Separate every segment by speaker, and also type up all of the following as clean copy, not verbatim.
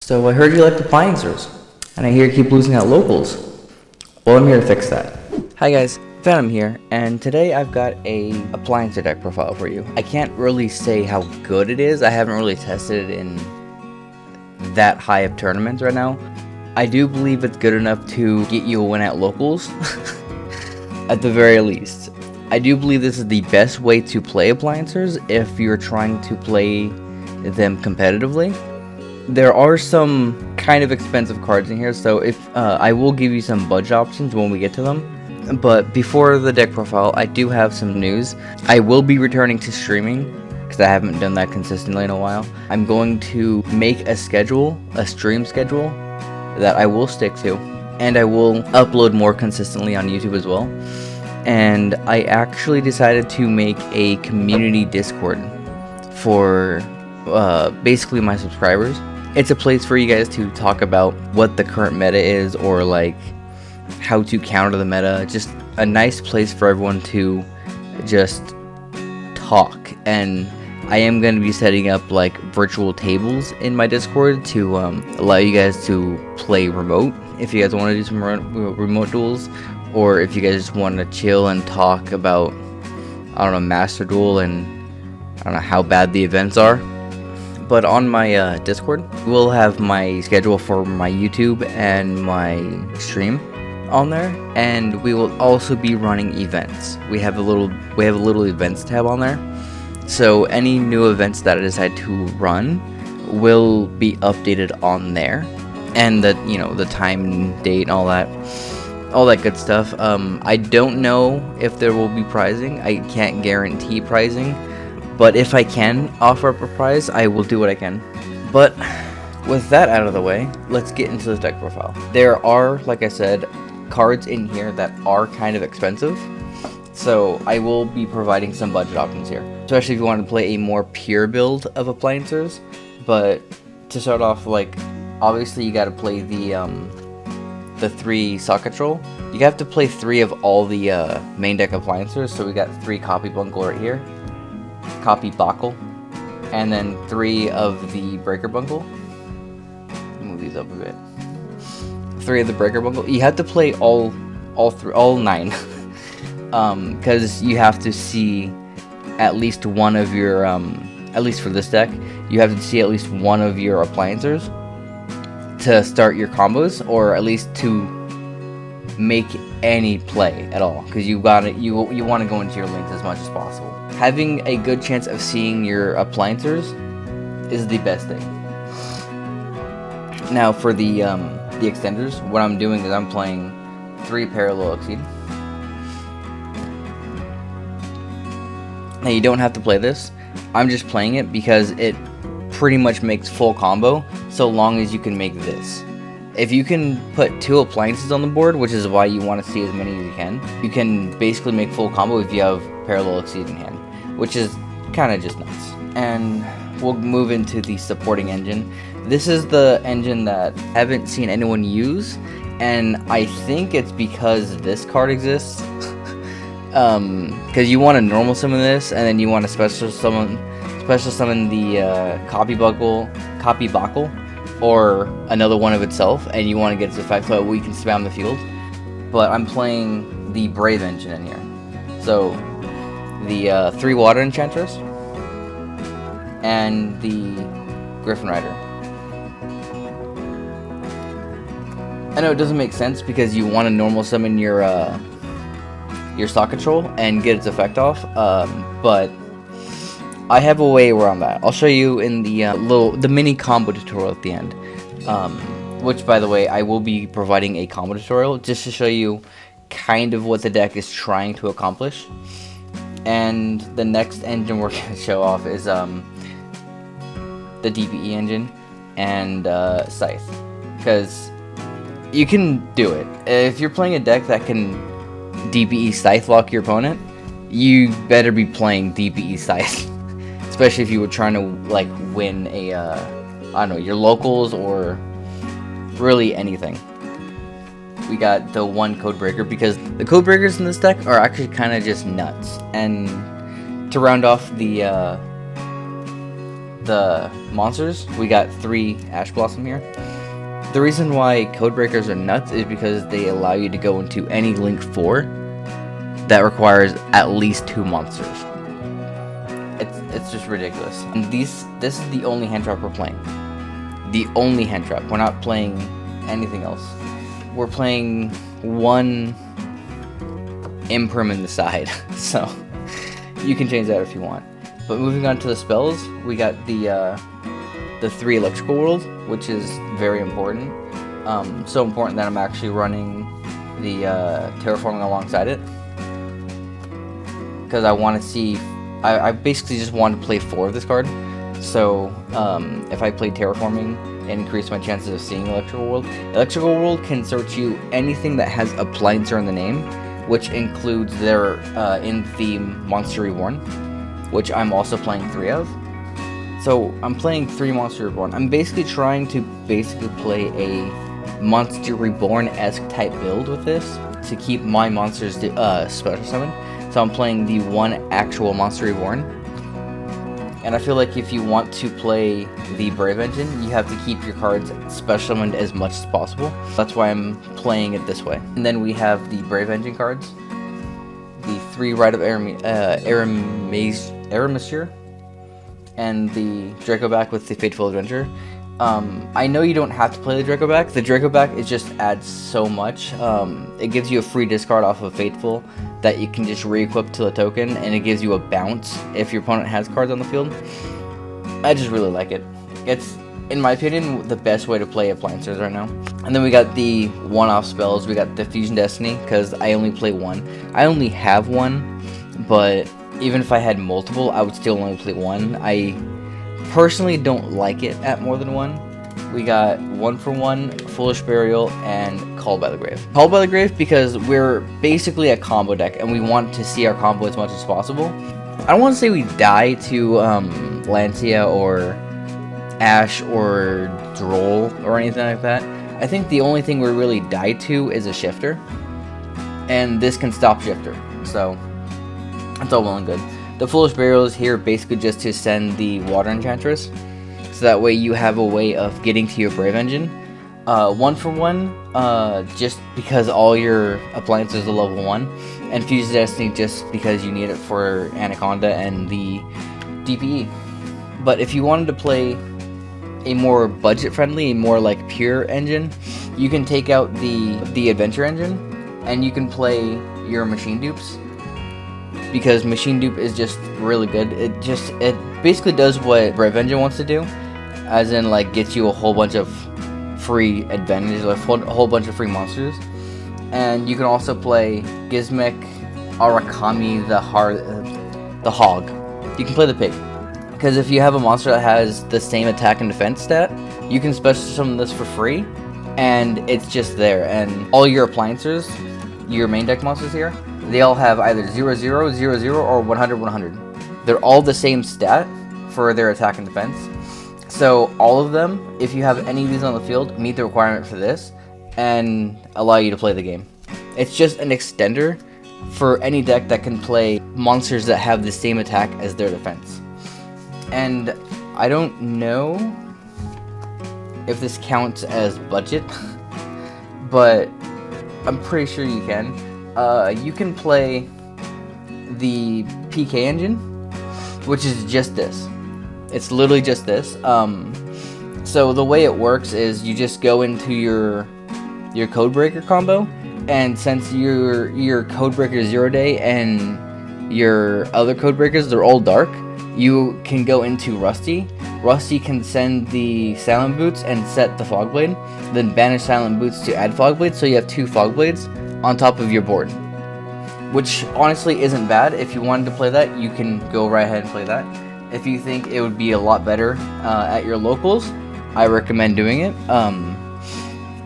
Speaker 1: So I heard you like Appliancers, and I hear you keep losing at locals. Well, I'm here to fix that. Hi guys, Venom here, and today I've got a Appliancer deck profile for you. I can't really say how good it is. I haven't really tested it in that high of tournaments right now. I do believe it's good enough to get you a win at locals, at the very least. I do believe this is the best way to play Appliancers if you're trying to play them competitively. There are some kind of expensive cards in here, so if I will give you some budget options when we get to them. But before the deck profile, I do have some news. I will be returning to streaming, because I haven't done that consistently in a while. I'm going to make a stream schedule, that I will stick to, and I will upload more consistently on YouTube as well. And I actually decided to make a community Discord for basically my subscribers. It's a place for you guys to talk about what the current meta is, or like how to counter the meta. Just a nice place for everyone to just talk. And I am going to be setting up like virtual tables in my Discord to allow you guys to play remote if you guys want to do some remote duels, or if you guys just want to chill and talk about, I don't know, Master Duel and I don't know how bad the events are. But on my Discord, we'll have my schedule for my YouTube and my stream on there, and we will also be running events. We have a little events tab on there, so any new events that I decide to run will be updated on there, and the time, date, and all that good stuff. I don't know if there will be prizing. I can't guarantee prizing. But if I can offer up a prize, I will do what I can. But with that out of the way, let's get into the deck profile. There are, like I said, cards in here that are kind of expensive. So I will be providing some budget options here, especially if you want to play a more pure build of Appliancers. But to start off, like, obviously you got to play the 3 socket troll. You have to play 3 of all the main deck Appliancers. So we got 3 copy bungle right here. Copy Buckle, and then 3 of the Breaker Bungle. Move these up a bit. 3 of the Breaker Bungle. You have to play all 9, because you have to see at least one of your at least for this deck, you have to see at least one of your Appliancers to start your combos, or at least to make any play at all, because you want to go into your links as much as possible. Having a good chance of seeing your Appliancers is the best thing. Now for the extenders, what I'm doing is I'm playing 3 Parallel Exceed. Now you don't have to play this. I'm just playing it because it pretty much makes full combo, so long as you can make this. If you can put 2 appliances on the board, which is why you want to see as many as you can basically make full combo if you have Parallel Exceed in hand, which is kind of just nuts. And we'll move into the supporting engine. This is the engine that I haven't seen anyone use, and I think it's because this card exists. Because you want to normal summon this, and then you want to special summon the Copy Buckle, or another one of itself, and you want to get its effect so we can spam the field. But I'm playing the Brave engine in here. So the 3 Water Enchantress and the Griffin Rider. I know it doesn't make sense because you want to normal summon your socket troll and get its effect off, but I have a way around that. I'll show you in the mini combo tutorial at the end, which, by the way, I will be providing a combo tutorial just to show you kind of what the deck is trying to accomplish. And the next engine we're going to show off is the DPE engine and Scythe, because you can do it. If you're playing a deck that can DPE Scythe lock your opponent, you better be playing DPE Scythe. Especially if you were trying to like win a, I don't know, your locals or really anything. We got the 1 code breaker, because the code breakers in this deck are actually kind of just nuts. And to round off the the monsters, we got 3 Ash Blossom here. The reason why Codebreakers are nuts is because they allow you to go into any Link 4 that requires at least 2 monsters. It's just ridiculous. And this is the only hand trap we're playing. The only hand trap. We're not playing anything else. We're playing 1 Imperm in the side, so you can change that if you want. But moving on to the spells, we got the 3 Electrical World, which is very important. So important that I'm actually running the Terraforming alongside it. Because I want to see, I basically just want to play 4 of this card. So if I play Terraforming and increase my chances of seeing Electrical World. Electrical World can search you anything that has Appliancer in the name, which includes their in-theme Monster Reborn, which I'm also playing 3 of. So I'm playing 3 Monster Reborn. I'm basically trying to play a Monster Reborn-esque type build with this to keep my monsters special summon. So I'm playing the 1 actual Monster Reborn. And I feel like if you want to play the Brave Engine, you have to keep your cards special summoned as much as possible. That's why I'm playing it this way. And then we have the Brave Engine cards, the 3 Rite of Aramasir, and the Dracoback with the Fateful Adventure. I know you don't have to play the Dracoback. The Dracoback just adds so much. It gives you a free discard off of Fateful that you can just re-equip to a token, and it gives you a bounce if your opponent has cards on the field. I just really like it. It's, in my opinion, the best way to play Appliancers right now. And then we got the one-off spells. We got Diffusion Destiny, because I only play 1. I only have 1, but even if I had multiple, I would still only play 1. I personally don't like it at more than 1. We got 1-for-1, Foolish Burial, and Called by the Grave. Called by the Grave because we're basically a combo deck, and we want to see our combo as much as possible. I don't want to say we die to Lancia or Ash or Droll or anything like that. I think the only thing we really die to is a Shifter, and this can stop Shifter, so that's all well and good. The Foolish Burial is here basically just to send the Water Enchantress, so that way you have a way of getting to your Brave Engine. 1-for-1, just because all your Appliances are level 1, and Fuse Destiny just because you need it for Anaconda and the DPE. But if you wanted to play a more budget-friendly, more like pure engine, you can take out the Adventure Engine, and you can play your Machine Dupes, because Machine Dupe is just really good. It basically does what Brave Engine wants to do, as in like gets you a whole bunch of free advantages, like a whole bunch of free monsters. And you can also play Gizmek, Arakami, the Hog. You can play the Pig, because if you have a monster that has the same attack and defense stat, you can special summon this for free, and it's just there. And all your Appliancers, your main deck monsters here, they all have either 0-0, 0-0, or 100-100. They're all the same stat for their attack and defense. So all of them, if you have any of these on the field, meet the requirement for this and allow you to play the game. It's just an extender for any deck that can play monsters that have the same attack as their defense. And I don't know if this counts as budget, but I'm pretty sure you can. You can play the PK engine, which is just this. It's literally just this. So the way it works is you just go into your Codebreaker combo, and since your Codebreaker 0 Day and your other Codebreakers, they're all dark, you can go into Rusty. Rusty can send the Silent Boots and set the Fogblade, then banish Silent Boots to add Fogblade, so you have 2 Fogblades on top of your board, which honestly isn't bad. If you wanted to play that, you can go right ahead and play that. If you think it would be a lot better at your locals, I recommend doing it.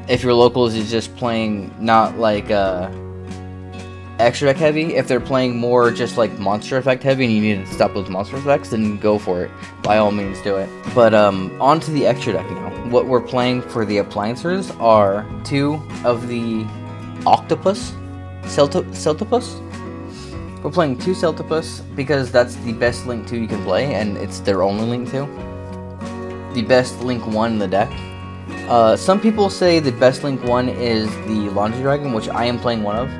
Speaker 1: If your locals is just playing not like extra deck heavy, if they're playing more just like monster effect heavy and you need to stop those monster effects, then go for it. By all means, do it. But on to the extra deck now. What we're playing for the Appliancers are 2 of the Octopus, Celtopus. We're playing 2 Celtopus because that's the best Link 2 you can play, and it's their only Link 2. the best Link 1 in the deck. Some people say the best Link 1 is the Laundry Dragon, which I am playing one of.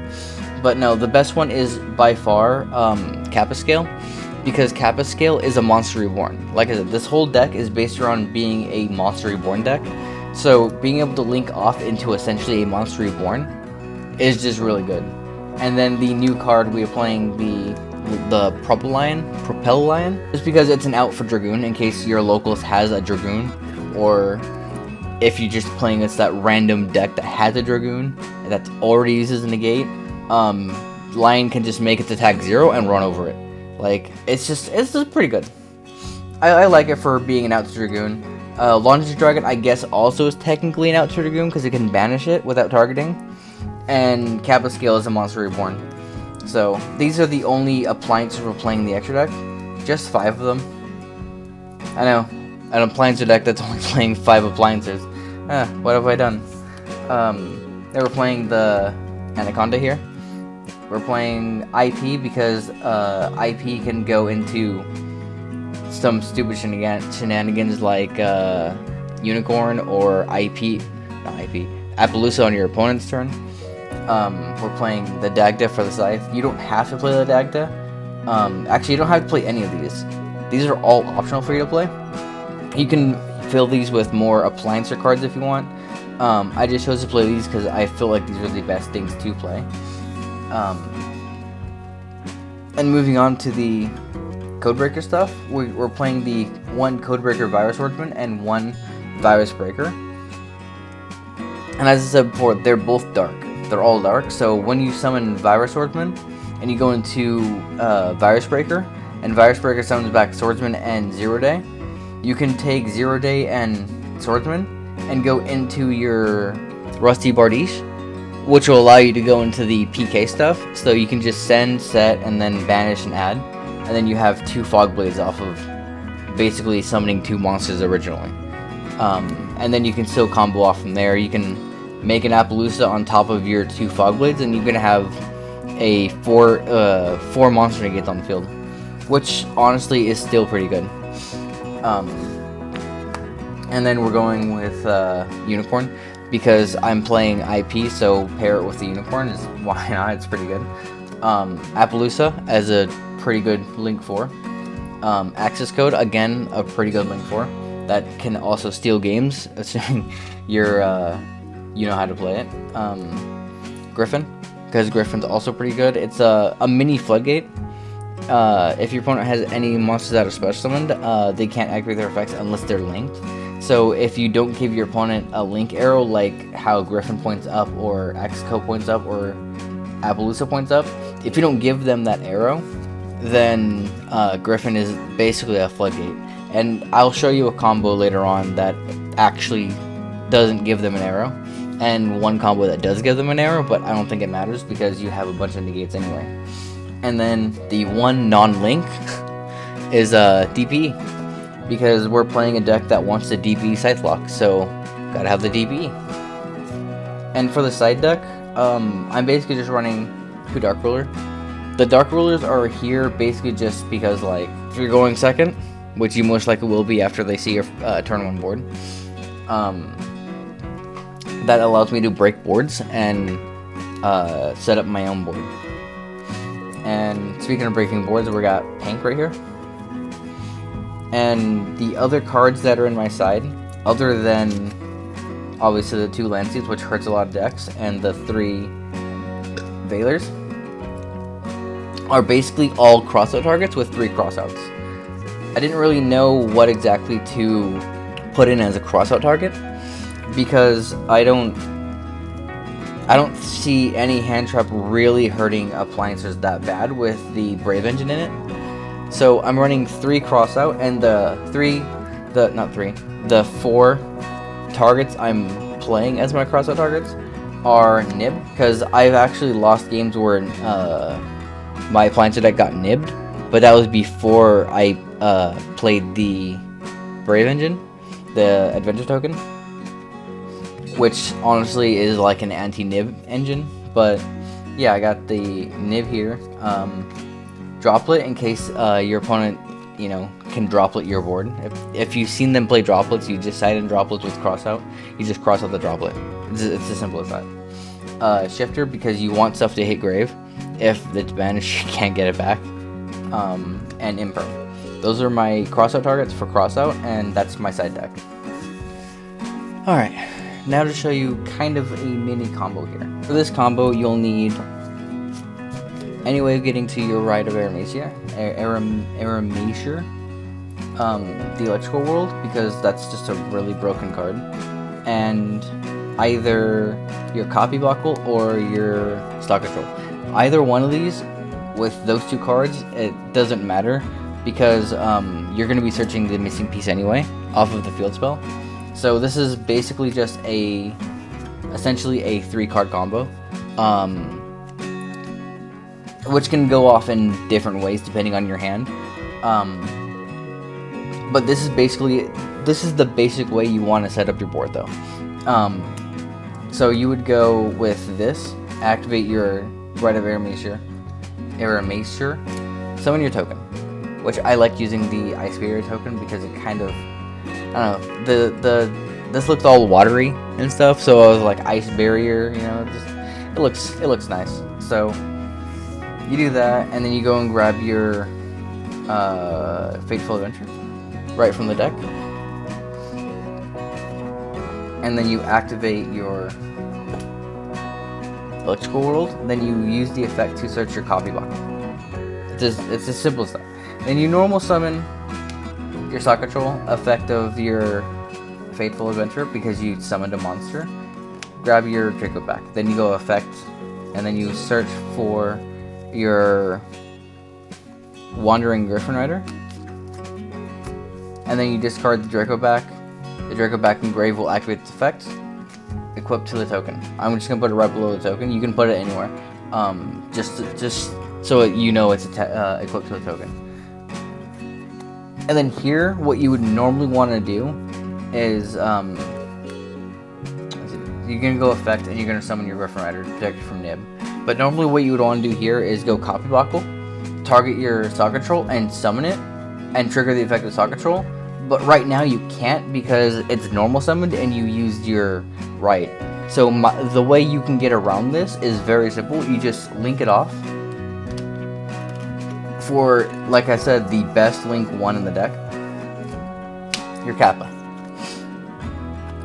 Speaker 1: But no, the best one is by far Kappa Scale, because Kappa Scale is a Monster Reborn. Like I said, this whole deck is based around being a Monster Reborn deck. So being able to link off into essentially a Monster Reborn is just really good. And then the new card, we are playing the Propel Lion, just because it's an out for Dragoon in case your locals has a Dragoon, or if you're just playing against that random deck that has a Dragoon that already uses a negate. Lion can just make its attack 0 and run over it. Like, it's just pretty good. I like it for being an out to Dragoon. Laundry Dragon, I guess, also is technically an out to Dragoon because it can banish it without targeting. And Kappa Scale is a Monster Reborn. So, these are the only appliances we're playing in the extra deck. Just 5 of them. I know, an appliancer deck that's only playing 5 appliances. What have I done? They were playing the Anaconda here. We're playing IP because IP can go into some stupid shenanigans like Unicorn or Appaloosa on your opponent's turn. We're playing the Dagda for the Scythe. You don't have to play the Dagda. Actually, you don't have to play any of these. These are all optional for you to play. You can fill these with more appliancer cards if you want. I just chose to play these because I feel like these are the best things to play. And moving on to the Codebreaker stuff, we're playing the 1 Codebreaker Virus Swordsman and 1 Virus Breaker. And as I said before, they're both dark. They're all dark, so when you summon Virus Swordsman and you go into Virus Breaker, and Virus Breaker summons back Swordsman and 0 Day, you can take 0 Day and Swordsman and go into your Rusty Bardiche, which will allow you to go into the PK stuff, so you can just send, set, and then banish and add, and then you have 2 Fog Blades off of basically summoning 2 monsters originally. And then you can still combo off from there. You can make an Appaloosa on top of your 2 Fog Blades, and you're going to have a 4 monster negates on the field, which honestly is still pretty good. And then we're going with Unicorn, because I'm playing IP, so pair it with the Unicorn is why not, it's pretty good. Appaloosa as a pretty good Link 4. Access Code, again, a pretty good Link 4. That can also steal games, assuming you're, you know how to play it. Griffin, because Griffin's also pretty good. It's a mini Floodgate. If your opponent has any monsters that are special summoned, they can't activate their effects unless they're linked. So if you don't give your opponent a link arrow, like how Griffin points up, or X-Code points up, or Appaloosa points up, if you don't give them that arrow, then Griffin is basically a Floodgate. And I'll show you a combo later on that actually doesn't give them an arrow, and one combo that does give them an arrow, but I don't think it matters because you have a bunch of negates anyway. And then the one non-link is DP, because we're playing a deck that wants to DP Scythe Lock, so gotta have the DP. And for the side deck, I'm basically just running 2 Dark Ruler. The Dark Rulers are here basically just because, like, if you're going second, which you most likely will be after they see your turn 1 board, that allows me to break boards and set up my own board. And speaking of breaking boards, we got Pink right here. And the other cards that are in my side, other than obviously the 2 Lanceys, which hurts a lot of decks, and the 3 Veilers, are basically all crossout targets with 3 crossouts. I didn't really know what exactly to put in as a crossout target, because I don't see any hand trap really hurting Appliancers that bad with the Brave Engine in it. So I'm running 3 crossout, and the 4 targets I'm playing as my crossout targets are Nib, because I've actually lost games where my Appliancer deck got nibbed, but that was before I played the Brave Engine, the Adventure Token, which honestly is like an anti-nib engine. But yeah, I got the nib here. Droplet in case your opponent, you know, can droplet your board. If you've seen them play droplets, you just side in droplets with cross out. You just cross out the droplet. It's as simple as that. Shifter, because you want stuff to hit grave. If it's banished, you can't get it back. And imperm. Those are my crossout targets for crossout, and that's my side deck. Alright, now to show you kind of a mini combo here. For this combo, you'll need any way of getting to your right of Aramesir, the electrical world, because that's just a really broken card, and either your copy buckle or your stock control. Either one of these, with those two cards, it doesn't matter, because you're going to be searching the missing piece anyway, off of the field spell. So this is basically just essentially a 3-card combo, which can go off in different ways depending on your hand. But this is the basic way you want to set up your board, though. So you would go with this, activate your Right of Aramesir, summon your token, which I like using the Ice Barrier token because it kind of, I don't know, this looks all watery and stuff, so I was like, Ice Barrier, you know, it looks nice. So you do that, and then you go and grab your Fateful Adventure right from the deck, and then you activate your Electrical World. Then you use the effect to search your copy buckle. It's as simple as that. Then you normal summon your Stock Control, effect of your Fateful Adventure, because you summoned a monster. Grab your Draco back. Then you go effect, and then you search for your Wandering Griffin Rider, and then you discard the Draco back. The Draco back in grave will activate its effect, equipped to the token. I'm just gonna put it right below the token. You can put it anywhere, just so you know it's equipped to the token. And then here, what you would normally want to do is you're gonna go effect, and you're gonna summon your Griffin Rider, protected from Nib. But normally, what you would want to do here is go copy buckle, target your Stock Control, and summon it, and trigger the effect of Stock Control. But right now you can't because it's normal summoned and you used your right. So the way you can get around this is very simple. You just link it off for, like I said, the best link 1 in the deck, your Kappa.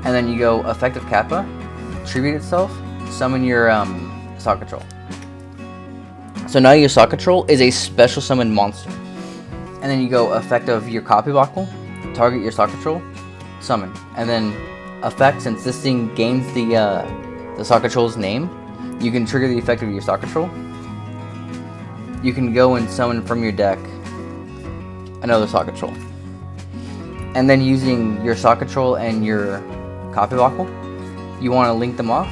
Speaker 1: And then you go effective Kappa, tribute itself, summon your Stock Control. So now your Stock Control is a special summoned monster. And then you go effect of your copy buckle, target your Stock Control, summon, and then effect, since this thing gains the Stock Control's name, you can trigger the effect of your Stock Control. You can go and summon from your deck another Stock Control, and then using your Stock Control and your copy buckle, you want to link them off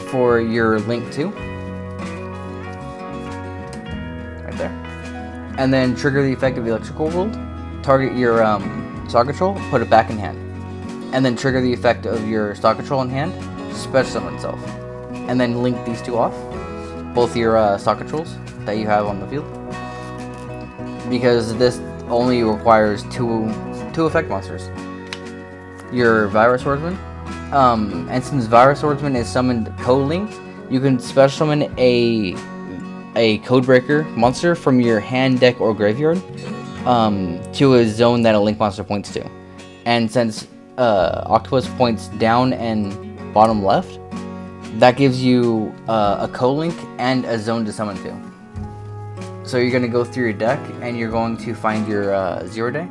Speaker 1: for your link 2, right there, and then trigger the effect of the Electrical World. Target your Stock Control, put it back in hand, and then trigger the effect of your Stock Control in hand, special summon itself, and then link these two off, both your Stock Controls that you have on the field, because this only requires two effect monsters. Your Virus Swordsman, and since Virus Swordsman is summoned code-linked, you can special summon a Codebreaker monster from your hand, deck, or graveyard to a zone that a link monster points to. And since Octopus points down and bottom left, that gives you a co-link and a zone to summon to. So you're going to go through your deck, and you're going to find your 0 day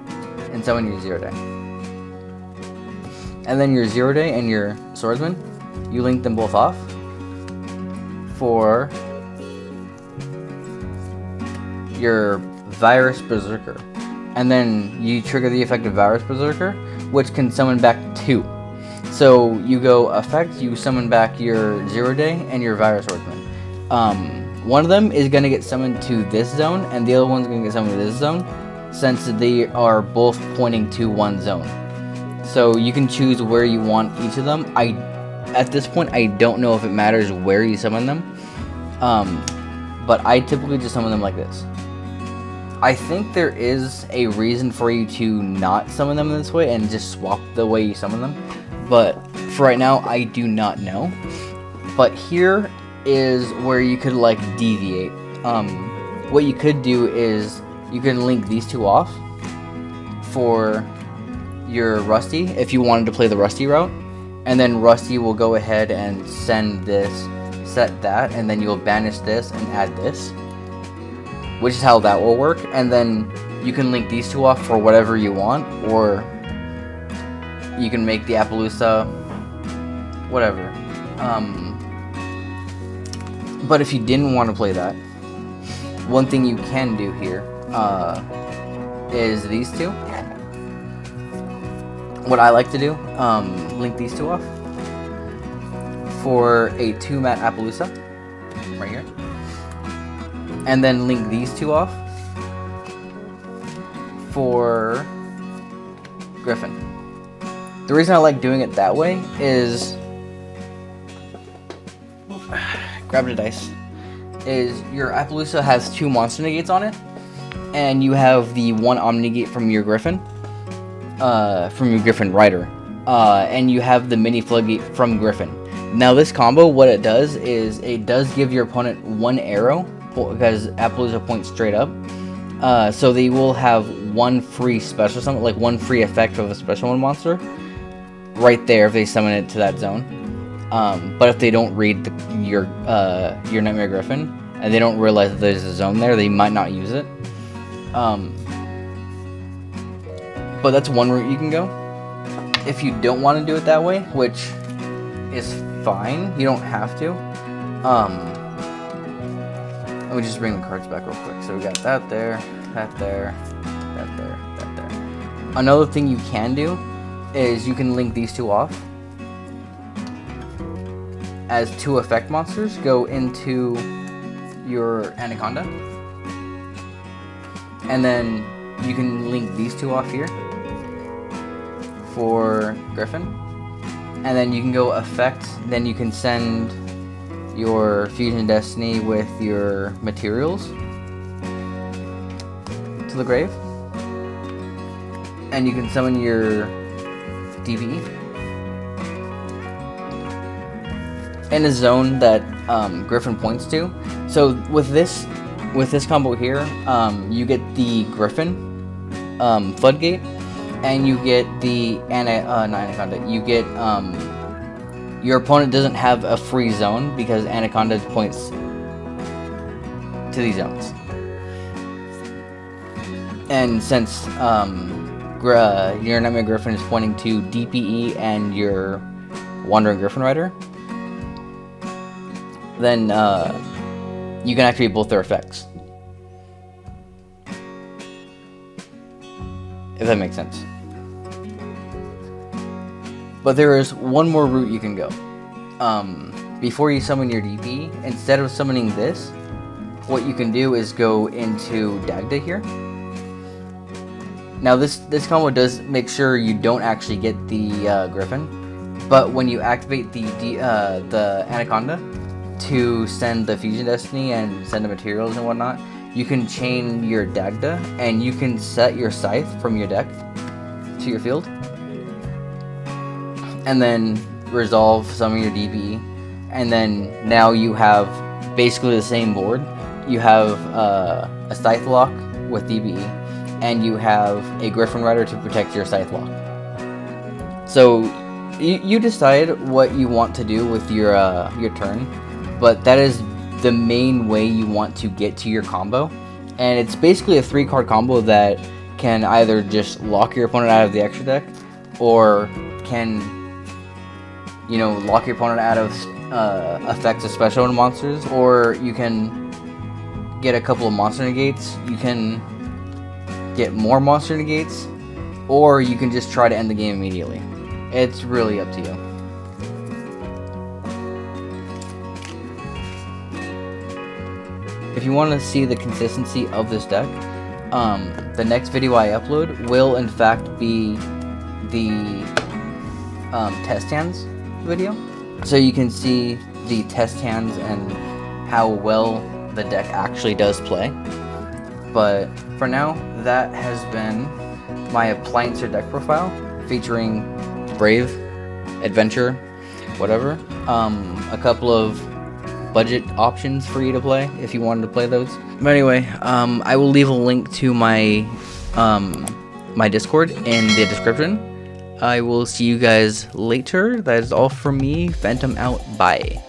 Speaker 1: and summon your 0 day. And then your 0 day and your Swordsman, you link them both off for your Virus Berserker. And then you trigger the effect of Virus Berserker, which can summon back 2. So you go effect, you summon back your 0 day and your Virus Swordsman. One of them is going to get summoned to this zone, and the other one's going to get summoned to this zone, since they are both pointing to one zone. So you can choose where you want each of them. At this point, I don't know if it matters where you summon them, but I typically just summon them like this. I think there is a reason for you to not summon them this way and just swap the way you summon them, but for right now, I do not know. But here is where you could like deviate. What you could do is you can link these two off for your Rusty if you wanted to play the Rusty route, and then Rusty will go ahead and send this, set that, and then you'll banish this and add this, which is how that will work. And then you can link these two off for whatever you want, or you can make the Appaloosa whatever. But if you didn't want to play that, one thing you can do here is these two. What I like to do, link these two off for a 2-mat Appaloosa, right here. And then link these two off for Griffin. The reason I like doing it that way is, grab the dice, is your Appaloosa has 2 monster negates on it, and you have the 1 Omni negate from your Griffin Rider, and you have the mini floodgate from Griffin. Now this combo, what it does is it does give your opponent 1 arrow, because Appaloosa points straight up, so they will have 1 free special summon, like 1 free effect of a special one monster right there if they summon it to that zone. But if they don't read your Nightmare Griffin and they don't realize that there's a zone there, they might not use it. But that's one route you can go. If you don't want to do it that way, which is fine, you don't have to. Let me just bring the cards back real quick. So we got that there, that there, that there, that there. Another thing you can do is you can link these two off as 2 effect monsters, go into your Anaconda, and then you can link these two off here for Griffin, and then you can go effect, then you can send your Fusion Destiny with your materials to the grave, and you can summon your DBE in a zone that Griffin points to. So with this combo here, you get the Griffin floodgate, and you get the Anaconda. You get your opponent doesn't have a free zone because Anaconda points to these zones. And since your Nightmare Griffin is pointing to DPE and your Wandering Griffin Rider, then you can activate both their effects. If that makes sense. But there is one more route you can go. Before you summon your DP, instead of summoning this, what you can do is go into Dagda here. Now this combo does make sure you don't actually get the Griffin, but when you activate the Anaconda to send the Fusion Destiny and send the materials and whatnot, you can chain your Dagda, and you can set your Scythe from your deck to your field, and then resolve some of your DBE, and then now you have basically the same board. You have a Scythe lock with DBE, and you have a Griffin Rider to protect your Scythe lock. So you decide what you want to do with your turn, but that is the main way you want to get to your combo. And it's basically a 3-card combo that can either just lock your opponent out of the extra deck, or can, lock your opponent out of effects of special monsters, or you can get a couple of monster negates, you can get more monster negates, or you can just try to end the game immediately. It's really up to you. If you want to see the consistency of this deck, the next video I upload will in fact be the test hands video. So you can see the test hands and how well the deck actually does play. But for now, that has been my Appliancer deck profile featuring Brave, Adventure, whatever. A couple of budget options for you to play if you wanted to play those. But anyway, I will leave a link to my my Discord in the description. I will see you guys later. That is all from me. Phantom out. Bye.